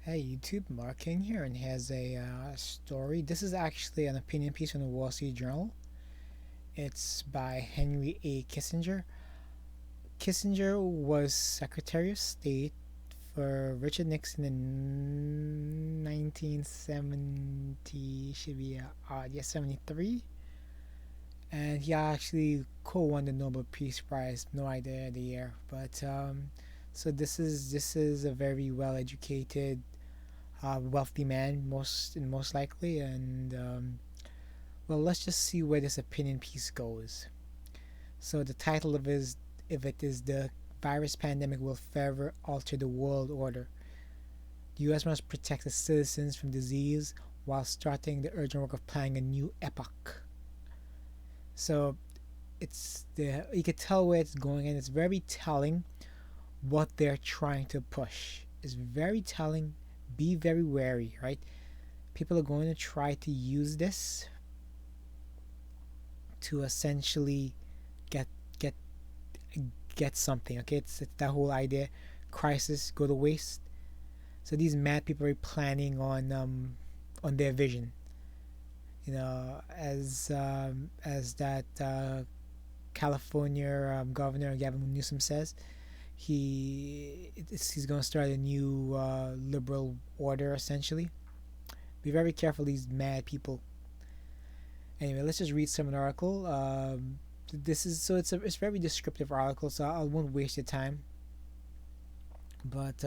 Hey YouTube, Mark King here, and here's a story. This is actually an opinion piece from the Wall Street Journal. It's by Henry A. Kissinger. Kissinger was Secretary of State for Richard Nixon in 1970, should be yes, 73. And he actually co-won the Nobel Peace Prize. No idea the year, but so this is a very well-educated wealthy man, most likely, and well, let's just see where this opinion piece goes. So the title of it is the virus pandemic will forever alter the world order. The U.S. must protect its citizens from disease while starting the urgent work of planning a new epoch. So it's the you could tell where it's going, and it's very telling what they're trying to push. It's very telling. Be very wary, right? People are going to try to use this to essentially get get get something. Okay, it's that whole idea, crisis go to waste. So these mad people are planning on their vision. As that California governor Gavin Newsom says, he's going to start a new liberal order essentially. Be very careful, these mad people. Anyway, let's just read some of the article. This is so it's a very descriptive article, so I won't waste your time. But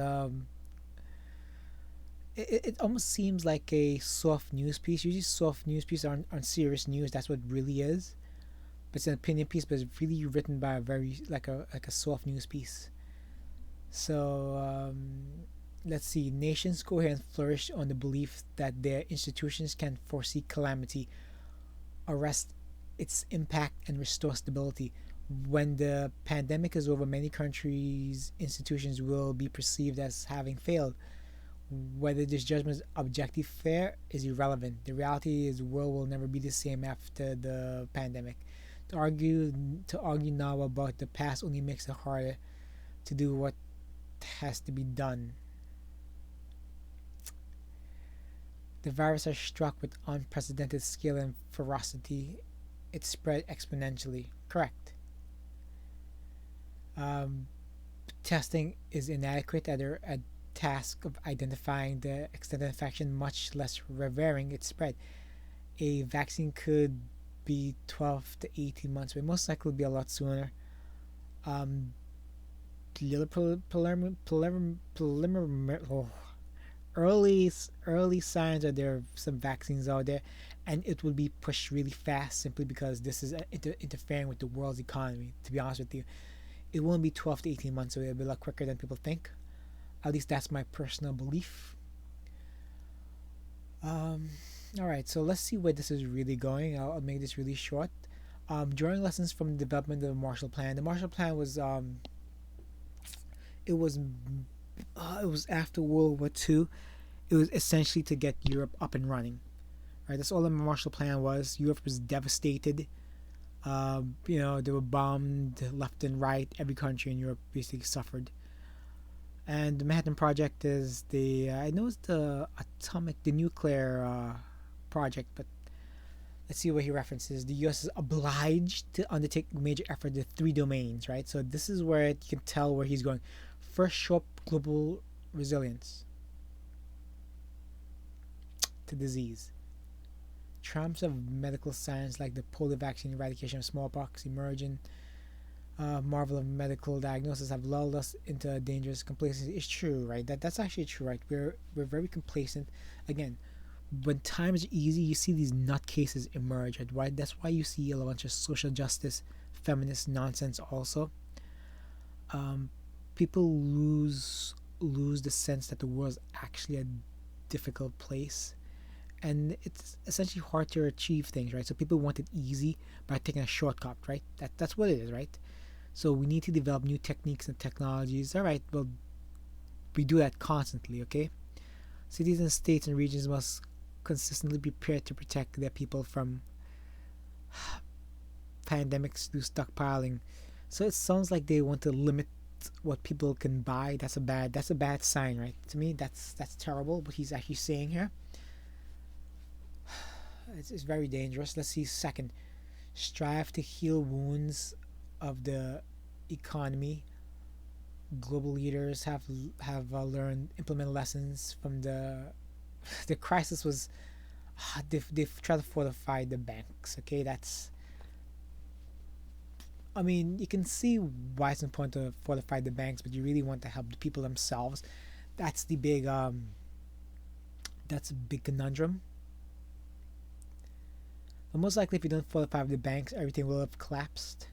it almost seems like a soft news piece. Usually, soft news pieces aren't serious news. That's what it really is. But it's an opinion piece, but it's really written by a very like a soft news piece. So let's see. Nations go ahead and flourish on the belief that their institutions can foresee calamity, arrest its impact, and restore stability. When the pandemic is over, many countries' institutions will be perceived as having failed. Whether this judgment is objective fair is irrelevant. The reality is the world will never be the same after the pandemic. To argue now about the past only makes it harder to do what has to be done. The virus has struck with unprecedented scale and ferocity. It spread exponentially. Correct. Um, Testing is inadequate at a task of identifying the extent of infection, much less reversing its spread. A vaccine could be 12 to 18 months, but most likely be a lot sooner. Um, little early signs are there are some vaccines out there, and it will be pushed really fast simply because this is interfering with the world's economy. To be honest with you, it won't be 12 to 18 months, so it'll be a lot quicker than people think. At least that's my personal belief. Um, all right, so let's see where this is really going. I'll make this really short. Drawing lessons from the development of the Marshall Plan. The Marshall Plan was it was it was after World War II. It was essentially to get Europe up and running. Right, that's all the Marshall Plan was. Europe was devastated. They were bombed left and right. Every country in Europe basically suffered. And the Manhattan Project is I know it's the nuclear project, but let's see what he references. The U.S. is obliged to undertake major effort in three domains, right? So this is where you can tell where he's going. First, show up global resilience to disease. Triumphs of medical science like the polio vaccine, eradication of smallpox, emerging marvel of medical diagnosis have lulled us into a dangerous complacency. It's true, right? That's actually true, right? We're very complacent. Again, when times are easy, you see these nutcases emerge, right? That's why you see a bunch of social justice, feminist nonsense. Also, um, people lose the sense that the world is actually a difficult place, and it's essentially hard to achieve things, right? So people want it easy by taking a shortcut, right? That's what it is, right? So we need to develop new techniques and technologies. All right, well, we do that constantly, okay? Cities and states and regions must consistently be prepared to protect their people from pandemics through stockpiling. So it sounds like they want to limit what people can buy, that's a bad sign, right? To me, that's terrible. What he's actually saying here, it's very dangerous. Let's see. Second, strive to heal wounds of the economy. Global leaders have learned implement lessons from the crisis was they've tried to fortify the banks. Okay, that's I mean, you can see why it's important to fortify the banks, but you really want to help the people themselves. That's the big that's a big conundrum. But most likely, if you don't fortify the banks, everything will have collapsed.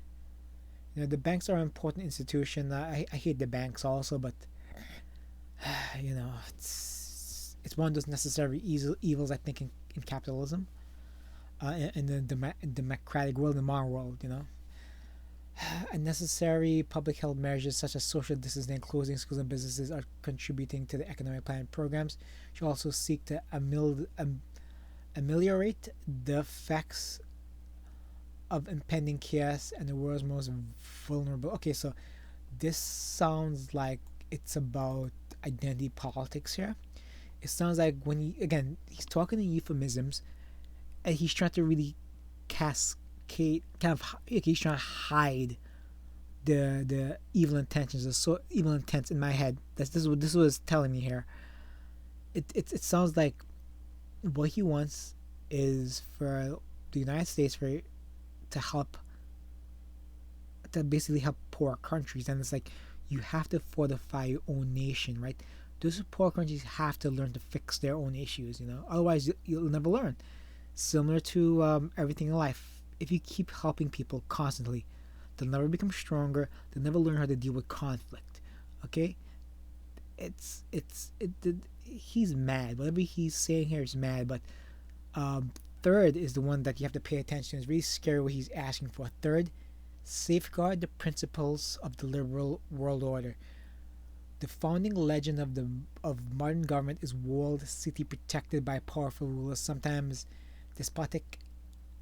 You know, the banks are an important institution. I hate the banks also, but it's one of those necessary evils I think in capitalism, in the democratic world, in the modern world. Unnecessary public health measures such as social distancing and closing schools and businesses are contributing to the economic planning programs. Should also seek to ameliorate the effects of impending chaos and the world's most vulnerable. Okay, so this sounds like it's about identity politics here. It sounds like when he's talking in euphemisms, and he's trying to really cascade, he's trying to hide the evil intentions, the evil intents in my head. This was telling me here. It sounds like what he wants is for the United States to help, to basically help poor countries, and it's like you have to fortify your own nation, right? Those poor countries have to learn to fix their own issues, otherwise you'll never learn. Similar to everything in life, if you keep helping people constantly, they'll never become stronger. They'll never learn how to deal with conflict. Okay, he's mad. Whatever he's saying here is mad. But third is the one that you have to pay attention to. It's really scary what he's asking for. Third, safeguard the principles of the liberal world order. The founding legend of modern government is walled city protected by powerful rulers, sometimes despotic,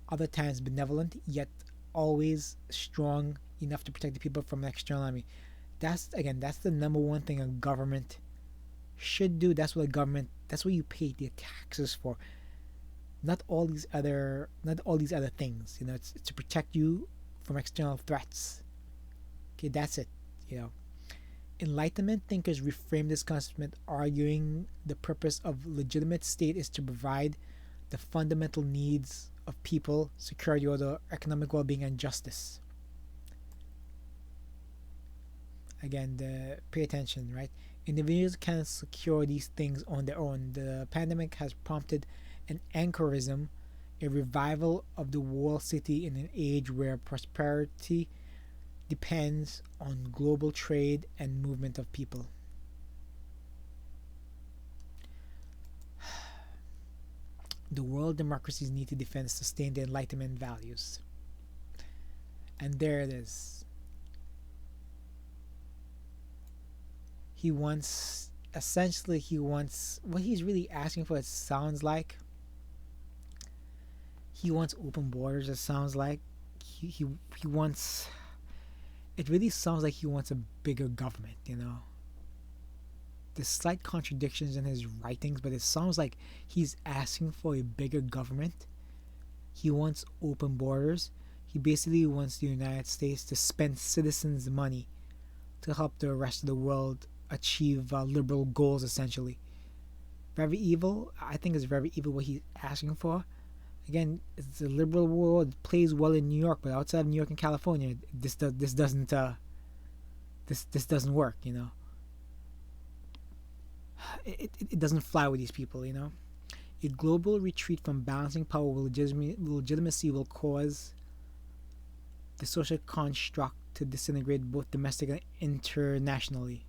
other times benevolent, yet always strong enough to protect the people from an external enemy. That's the number one thing a government should do. That's what you pay the taxes for. Not all these other things. It's to protect you from external threats. Okay, that's it. Enlightenment thinkers reframe this concept, arguing the purpose of legitimate state is to provide the fundamental needs of people, security, order, economic well-being, and justice. Again, pay attention, right? Individuals can secure these things on their own. The pandemic has prompted an anchorism, a revival of the walled city in an age where prosperity depends on global trade and movement of people. The world democracies need to defend and sustain the Enlightenment values. And there it is. What he's really asking for, it sounds like he wants open borders. It sounds like he wants, it really sounds like he wants a bigger government. There's slight contradictions in his writings, but it sounds like he's asking for a bigger government. He wants open borders. He basically wants the United States to spend citizens' money to help the rest of the world achieve liberal goals, essentially. Very evil. I think it's very evil what he's asking for. Again, it's a liberal world. It plays well in New York, but outside of New York and California, this doesn't work. It doesn't fly with these people. A global retreat from balancing power with legitimacy will cause the social construct to disintegrate both domestically and internationally.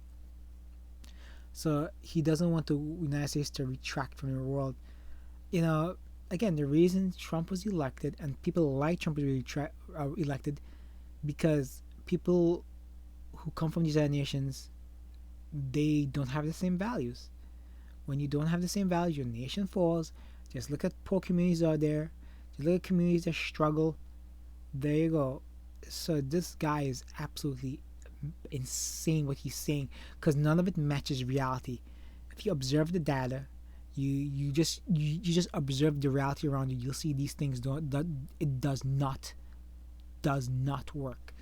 So he doesn't want the United States to retract from the world. Again, the reason Trump was elected and people like Trump was elected because people who come from these other nations, they don't have the same values. When you don't have the same values, your nation falls. Just look at poor communities out there. Just look at communities that struggle. There you go. So this guy is absolutely insane what he's saying, because none of it matches reality. If you observe the data, you just observe the reality around you, you'll see these things don't that it does not work.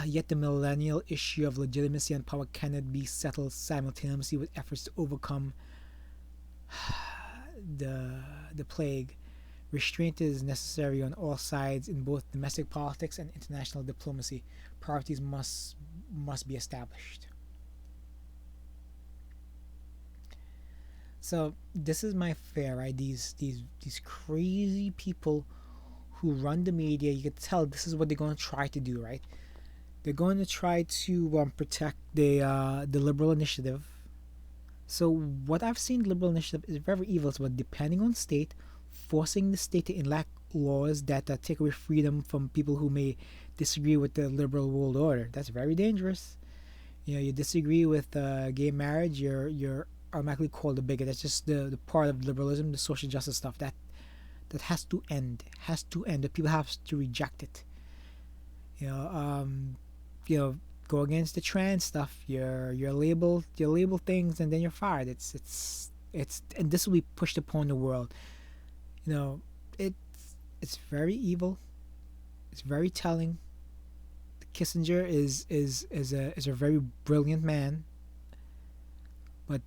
Yet the millennial issue of legitimacy and power cannot be settled simultaneously with efforts to overcome the the plague. Restraint is necessary on all sides in both domestic politics and international diplomacy. Priorities must be established. So this is my fear, right? These crazy people who run the media. You can tell this is what they're going to try to do, right? They're going to try to protect the liberal initiative. So what I've seen liberal initiative is very evil. It's about depending on state, forcing the state to enact laws that take away freedom from people who may disagree with the liberal world order. That's very dangerous. You disagree with gay marriage, you're automatically called a bigot. That's just the part of liberalism, the social justice stuff that has to end. Has to end. The people have to reject it. You know, um, go against the trans stuff. You're labeled things, and then you're fired. It's and this will be pushed upon the world. You know, it's very evil. It's very telling. Kissinger is a very brilliant man, but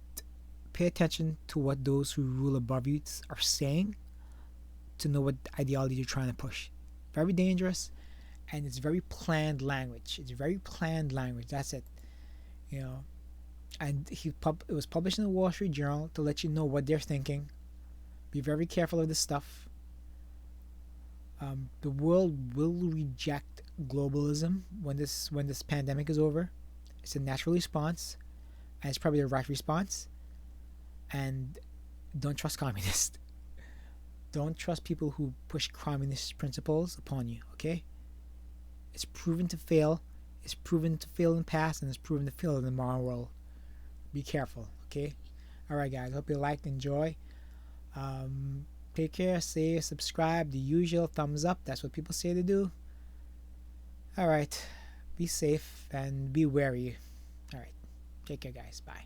pay attention to what those who rule above you are saying to know what ideology you're trying to push. Very dangerous, and it's very planned language. It's very planned language. That's it. You know, and it was published in the Wall Street Journal to let you know what they're thinking. Be very careful of this stuff. The world will reject globalism when this pandemic is over. It's a natural response, and it's probably the right response. And don't trust communists. Don't trust people who push communist principles upon you. Okay? It's proven to fail. It's proven to fail in the past, and it's proven to fail in the modern world. Be careful. Okay? All right, guys. Hope you liked, enjoy. Take care, save, subscribe, the usual thumbs up. That's what people say to do. All right. Be safe and be wary. All right. Take care, guys. Bye.